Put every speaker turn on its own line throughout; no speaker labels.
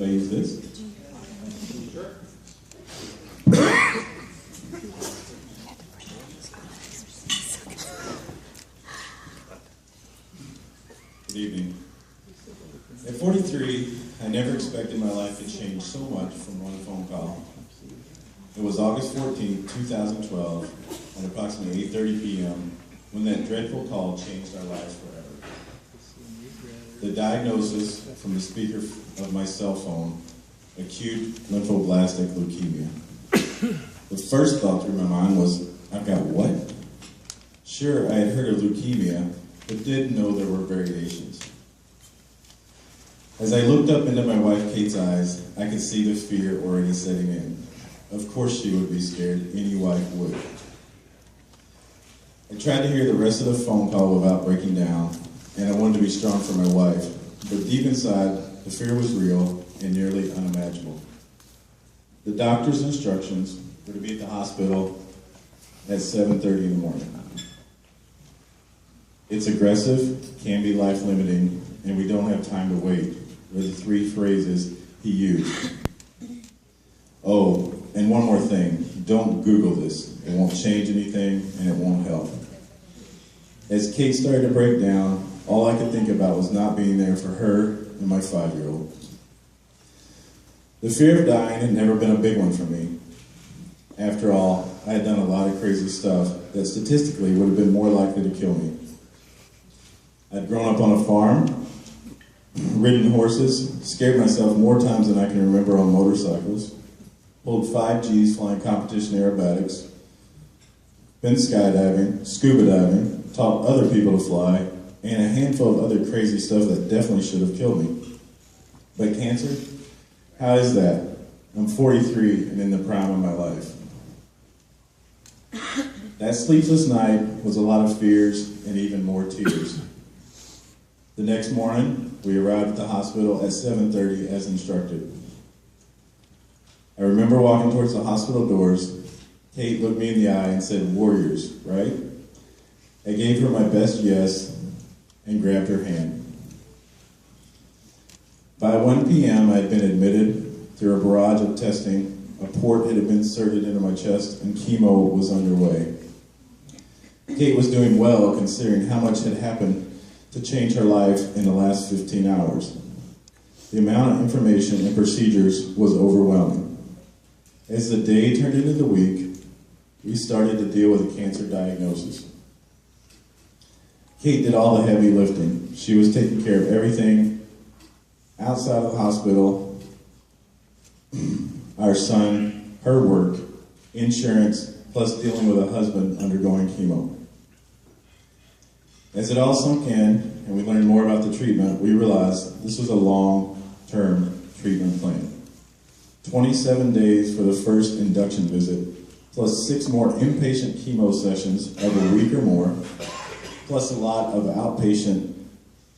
Do I use this? Good evening. At 43, I never expected my life to change so much from one phone call. It was August 14, 2012, at approximately 8:30 p.m., when that dreadful call changed our lives forever. The diagnosis from the speaker of my cell phone, acute lymphoblastic leukemia. The first thought through my mind was, I've got what? Sure, I had heard of leukemia, but didn't know there were variations. As I looked up into my wife Kate's eyes, I could see the fear already setting in. Of course she would be scared, any wife would. I tried to hear the rest of the phone call without breaking down, and I wanted to be strong for my wife, but deep inside, the fear was real and nearly unimaginable. The doctor's instructions were to be at the hospital at 7:30 in the morning. It's aggressive, can be life-limiting, and we don't have time to wait, were the three phrases he used. Oh, and one more thing, don't Google this. It won't change anything, and it won't help. As Kate started to break down, all I could think about was not being there for her and my 5-year-old. The fear of dying had never been a big one for me. After all, I had done a lot of crazy stuff that statistically would have been more likely to kill me. I'd grown up on a farm, ridden horses, scared myself more times than I can remember on motorcycles, pulled 5Gs flying competition aerobatics, been skydiving, scuba diving, taught other people to fly, and a handful of other crazy stuff that definitely should have killed me. But cancer? How is that? I'm 43 and in the prime of my life. That sleepless night was a lot of fears and even more tears. The next morning, we arrived at the hospital at 7:30 as instructed. I remember walking towards the hospital doors. Kate looked me in the eye and said, "Warriors, right?" I gave her my best yes and grabbed her hand. By 1 p.m., I had been admitted through a barrage of testing. A port had been inserted into my chest and chemo was underway. Kate was doing well considering how much had happened to change her life in the last 15 hours. The amount of information and procedures was overwhelming. As the day turned into the week, we started to deal with a cancer diagnosis. Kate did all the heavy lifting. She was taking care of everything outside of the hospital, our son, her work, insurance, plus dealing with a husband undergoing chemo. As it all sunk in and we learned more about the treatment, we realized this was a long-term treatment plan. 27 days for the first induction visit, plus 6 more inpatient chemo sessions of a week or more, plus a lot of outpatient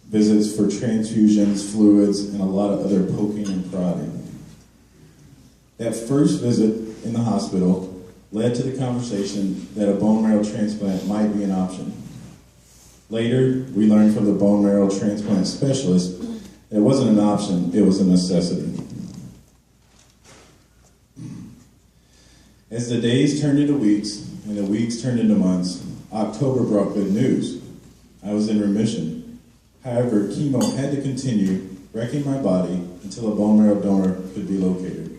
visits for transfusions, fluids, and a lot of other poking and prodding. That first visit in the hospital led to the conversation that a bone marrow transplant might be an option. Later, we learned from the bone marrow transplant specialist that it wasn't an option, it was a necessity. As the days turned into weeks, and the weeks turned into months, October brought good news. I was in remission. However, chemo had to continue, wrecking my body until a bone marrow donor could be located.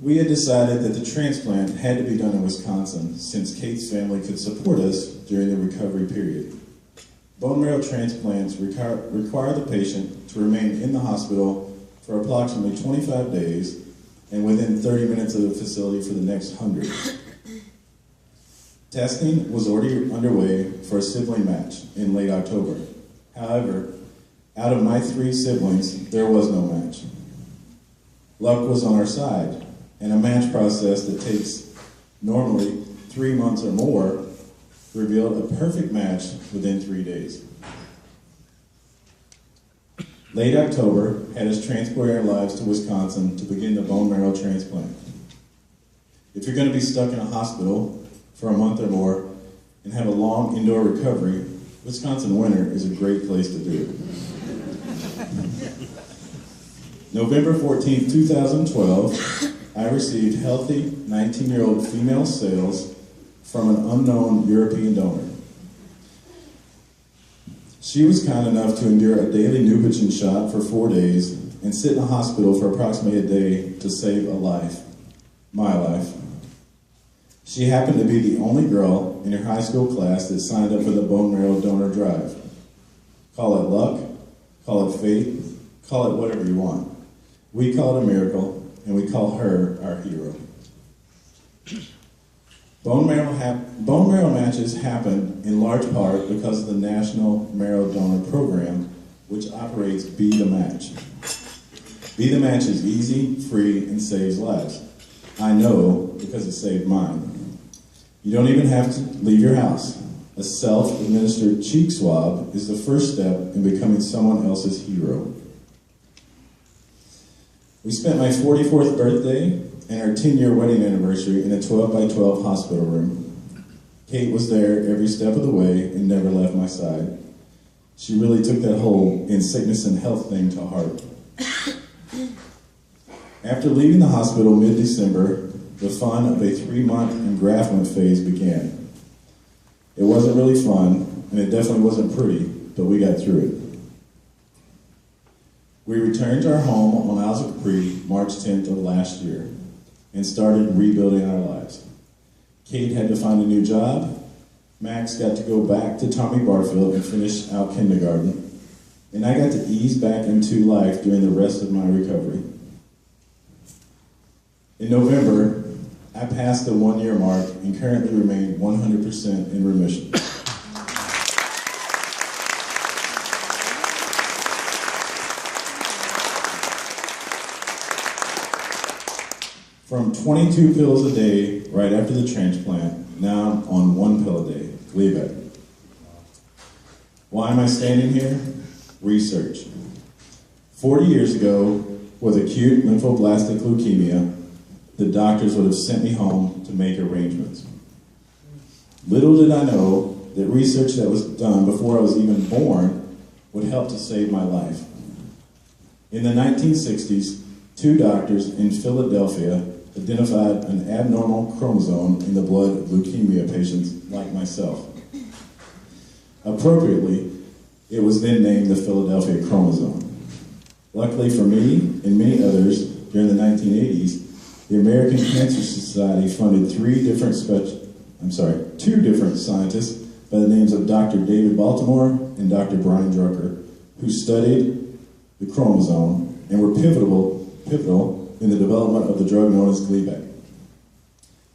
We had decided that the transplant had to be done in Wisconsin since Kate's family could support us during the recovery period. Bone marrow transplants require the patient to remain in the hospital for approximately 25 days and within 30 minutes of the facility for the next 100. Testing was already underway for a sibling match in late October. However, out of my 3 siblings, there was no match. Luck was on our side, and a match process that takes normally 3 months or more revealed a perfect match within 3 days. Late October had us transport our lives to Wisconsin to begin the bone marrow transplant. If you're going to be stuck in a hospital for a month or more and have a long indoor recovery, Wisconsin winter is a great place to do it. November 14th, 2012, I received healthy 19-year-old female cells from an unknown European donor. She was kind enough to endure a daily Neupogen shot for 4 days and sit in a hospital for approximately a day to save a life, my life. She happened to be the only girl in her high school class that signed up for the bone marrow donor drive. Call it luck, call it fate, call it whatever you want. We call it a miracle, and we call her our hero. Bone marrow matches happen in large part because of the National Marrow Donor Program, which operates Be the Match. Be the Match is easy, free, and saves lives. I know because it saved mine. You don't even have to leave your house. A self-administered cheek swab is the first step in becoming someone else's hero. We spent my 44th birthday and our 10-year wedding anniversary in a 12-by-12 hospital room. Kate was there every step of the way and never left my side. She really took that whole in sickness and health thing to heart. After leaving the hospital mid-December, the fun of a 3-month engraftment phase began. It wasn't really fun, and it definitely wasn't pretty, but we got through it. We returned to our home on Isles of Capri March 10th of last year and started rebuilding our lives. Kate had to find a new job, Max got to go back to Tommy Barfield and finish out kindergarten, and I got to ease back into life during the rest of my recovery. In November, I passed the 1-year mark and currently remain 100% in remission. From 22 pills a day right after the transplant, now I'm on 1 pill a day, Gleevec. Why am I standing here? Research. 40 years ago, with acute lymphoblastic leukemia, the doctors would have sent me home to make arrangements. Little did I know that research that was done before I was even born would help to save my life. In the 1960s, 2 doctors in Philadelphia identified an abnormal chromosome in the blood of leukemia patients like myself. Appropriately, it was then named the Philadelphia chromosome. Luckily for me and many others, during the 1980s, the American Cancer Society funded 2 different scientists by the names of Dr. David Baltimore and Dr. Brian Drucker, who studied the chromosome and were pivotal in the development of the drug known as Gleevec.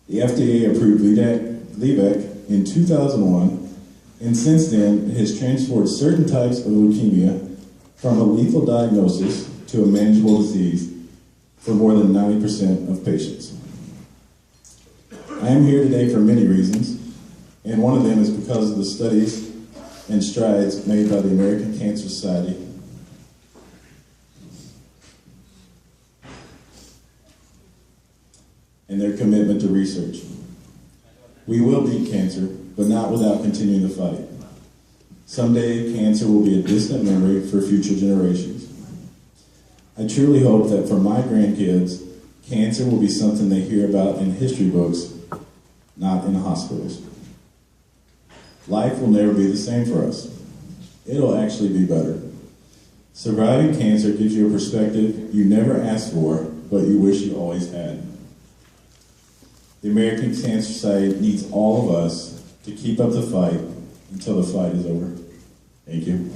The FDA approved Gleevec in 2001, and since then it has transformed certain types of leukemia from a lethal diagnosis to a manageable disease for more than 90% of patients. I am here today for many reasons, and one of them is because of the studies and strides made by the American Cancer Society and their commitment to research. We will beat cancer, but not without continuing the fight. Someday, cancer will be a distant memory for future generations. I truly hope that for my grandkids, cancer will be something they hear about in history books, not in hospitals. Life will never be the same for us. It'll actually be better. Surviving cancer gives you a perspective you never asked for, but you wish you always had. The American Cancer Society needs all of us to keep up the fight until the fight is over. Thank you.